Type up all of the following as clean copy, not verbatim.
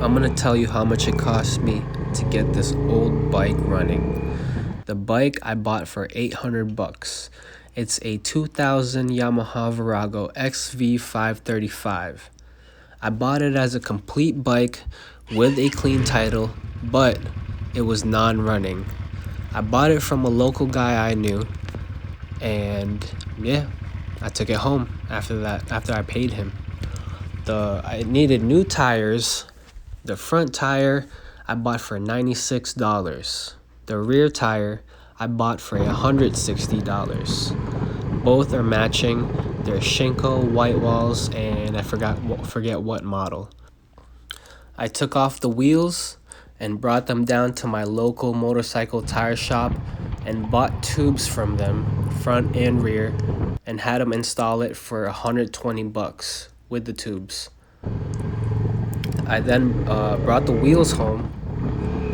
I'm gonna tell you how much it cost me to get this old bike running. The bike I bought for 800 bucks. It's a 2000 Yamaha Virago XV535. I bought it as a complete bike with a clean title, but it was non-running. I bought it from a local guy I knew, and yeah, I took it home after I paid him. I needed new tires. The front tire I bought for $96. The rear tire I bought for $160. Both are matching. They're Shinko white walls, and I forget what model. I took off the wheels and brought them down to my local motorcycle tire shop and bought tubes from them, front and rear, and had them install it for 120 bucks with the tubes. I then brought the wheels home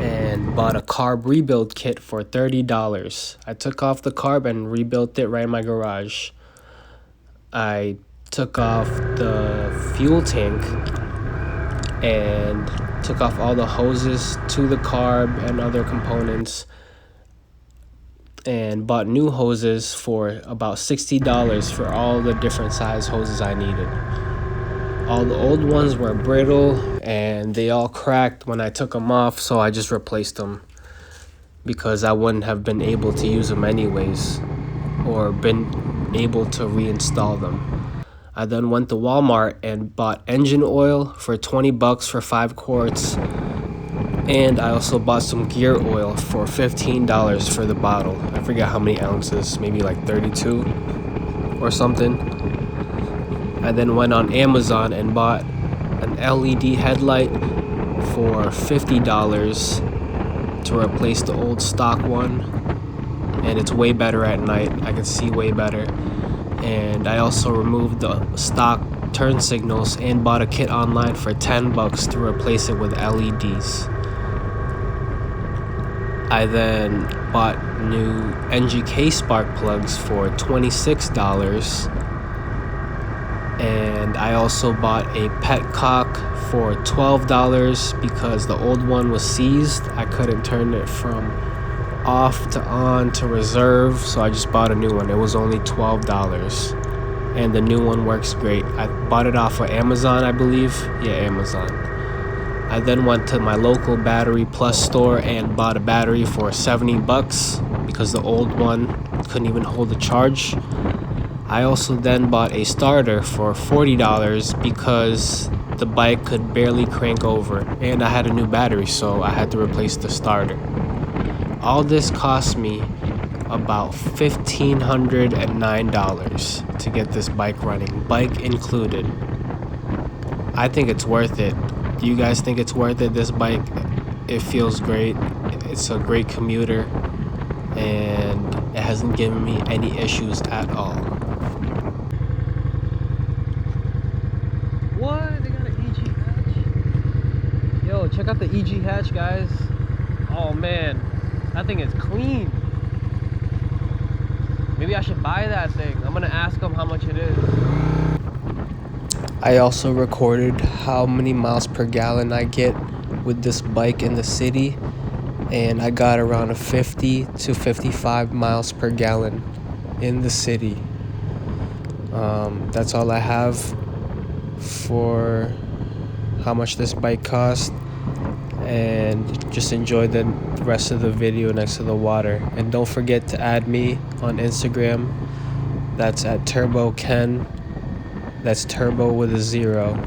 and bought a carb rebuild kit for $30. I took off the carb and rebuilt it right in my garage. I took off the fuel tank and took off all the hoses to the carb and other components and bought new hoses for about $60 for all the different size hoses I needed. All the old ones were brittle and they all cracked when I took them off, so I just replaced them because I wouldn't have been able to use them anyways or been able to reinstall them. I then went to Walmart and bought engine oil for 20 bucks for 5 quarts, and I also bought some gear oil for $15 for the bottle. I forget how many ounces, maybe like 32 or something. I then went on Amazon and bought an LED headlight for $50 to replace the old stock one, and it's way better at night. I can see way better. And I also removed the stock turn signals and bought a kit online for 10 bucks to replace it with LEDs. I then bought new NGK spark plugs for $26. And I also bought a petcock for $12 because the old one was seized. I couldn't turn it from off to on to reserve, so I just bought a new one. It was only $12, and the new one works great. I bought it off of Amazon, I believe. Yeah, Amazon. I then went to my local Battery Plus store and bought a battery for 70 bucks because the old one couldn't even hold a charge. I also then bought a starter for $40 because the bike could barely crank over, and I had a new battery, so I had to replace the starter. All this cost me about $1,509 to get this bike running, bike included. I think it's worth it. Do you guys think it's worth it? This bike, it feels great. It's a great commuter, and it hasn't given me any issues at all. What? They got an EG hatch? Yo, check out the EG hatch, guys. Oh man, that thing is clean. Maybe I should buy that thing. I'm gonna ask them how much it is. I also recorded how many miles per gallon I get with this bike in the city, and I got around a 50 to 55 miles per gallon in the city. That's all I have for how much this bike cost, and just enjoy the rest of the video next to the water. And don't forget to add me on Instagram. That's at Turbo Ken. That's Turbo with a 0.